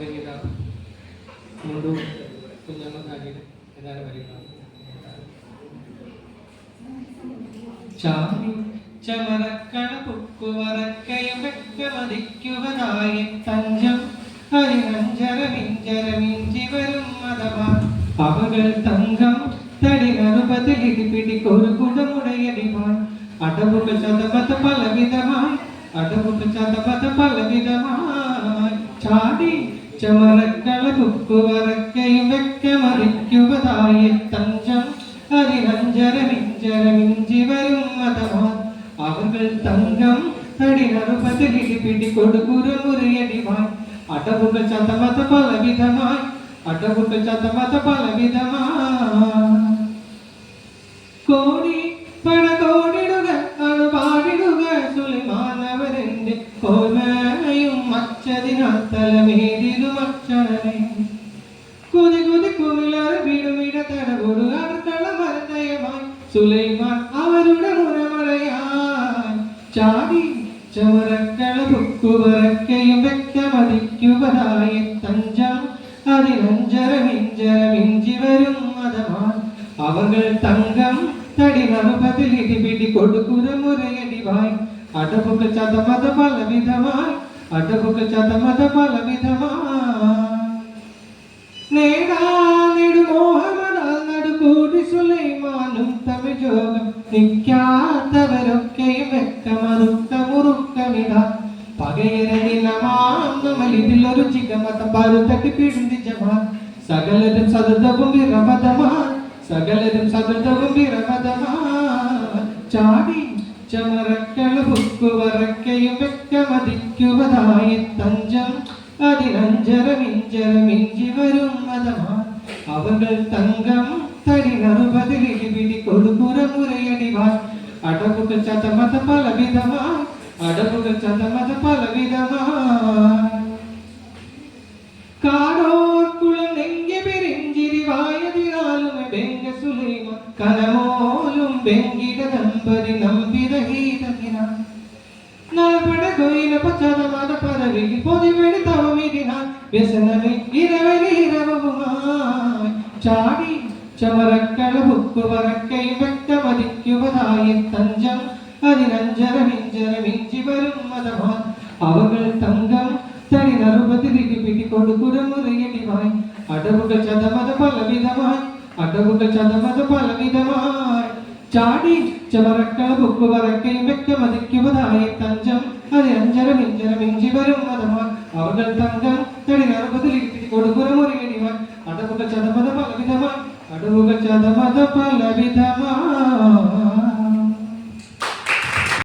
സംഗീത മുണ്ടു കുഞ്ഞമ്മ കാര്യം എന്നാണ് പറയുന്നത്. ചാമി ചമരക്കള പുക്കുവറക്കയും വെക്കമതിക്കുവതായി തഞ്ചം ഹരിനഞ്ചരമിഞ്ചരമിഞ്ചി വരും മതമാ അവകൾ തങ്കം തടിനറുപതിലിടി പിടിക്കൊരു കുടമുടയടിമാൻ അടവുകൾ ചതമത പലവിധമായി അടവുകൾ ചതമത പലവിധമായി ചാടി ചമരക്കള പുക്കുവറക്കയും വെക്കമതിക്കുവതായി തഞ്ചം ഹരിനഞ്ചരമിഞ്ചരമിഞ്ചി വരും മതമാ അവകൾ തങ്കം തടിനറുപതിലിടി പിടിക്കൊടുകുരു മുറിയടിമാൻ അടവുകൾ ചതമത പലവിധമായി അടവുകൾ ചതമത പലവിധമായി കോടി പടകോടിടുക അണുപാടിടുക സുലിമാനവരന്റെ കോമയും മച്ചതിനാൽ തലമേടിലും അക്ഷരനെ കുതി കുതി കുമിളർ വീടുമിട തടകൊടു അടുക്കള മരതയമായി സുലൈമാൻ അവരുടെ മുറമറയാൻ ചാടി ചമരക്കള പുക്കുവറക്കയും വെക്കമതിക്കുവതായി തഞ്ചം അതിനഞ്ചരമിഞ്ചരമിഞ്ചി വരും മതമാൻ അവകൾ തങ്കം തടിനറുപതിലിടി പിടി കൊടുക്കുര മുറയടിവായി അടവുകൾ ചതമത പലവിധമായി അടവുകൾ ചതമത പലവിധമായി നേടാനെടുമോഹമതാൽ നടുകൂടി സുലൈമാനും തമിഴോകം നിൽക്കാത്തവരൊക്കെയും വെക്കമറുക്ക മുറുക്കമിട പകയരനിലമാമലിതിലൊരു ചികമതം പരുത്തട്ടി പിഴുന്തി ജമാൻ സകലരും സദൃതവും വിരമതമാൻ സകലരും സദൃതവും വിരമതമാൻ ചാടി ചമരക്കള പുക്കുവറക്കയും വെക്കമതിക്കുവതായി തഞ്ചം അതിനഞ്ചരമിഞ്ചരമിഞ്ചി വരും മതമാൻ അവകൾ തങ്കം തടിനറുപതിലിടി പിടി കൊടുകുര മുറയടിവാൻ അടവുകൾ ചതമത പലവിധമായി അടവുകൾ ചതമത പലവിധമായി കാടോർക്കുളം നെങ്കി പിരിഞ്ചിരിവായതിനാലും ബെങ്ക സുലൈമ കനമോലും ബെങ്കിട ദമ്പതി നമ്പിരഹീതകിന നാൽപട കൊയില പച്ചതമത പദവിയിൽ പൊതിവെടി തവമിതിനാൽ വ്യസനമേ ഇരവലിരവുമായി ചാടി ചമരക്കള പുക്കുവറക്കയും വെക്കമതിക്കുവതായി തഞ്ചം അതിനഞ്ചരമിഞ്ചരമിഞ്ചി വരും മതമാൻ അവകൾ തങ്കം തടിനറുപതിലിടി പിടി കൊടുക്കുര മുറിയടിവായി അടവുകൾ ചതമത പലവിധമായി അടവുകൾ ചതമത പലവിധമായി ചാടി ചമരക്കള പുക്കുവറക്കയും വെക്കമതിക്കുവതായി തഞ്ചം അതിനഞ്ചരമിഞ്ചരമിഞ്ചി വരും മതമാൻ അവകൾ തങ്കം തടിനറുപതിലിടി പിടി കൊടുക്കുര മുറിയടിവായി അടവുകൾ ചതമത പലവിധമായി അടവുകൾ ചതമത പലവിധമായി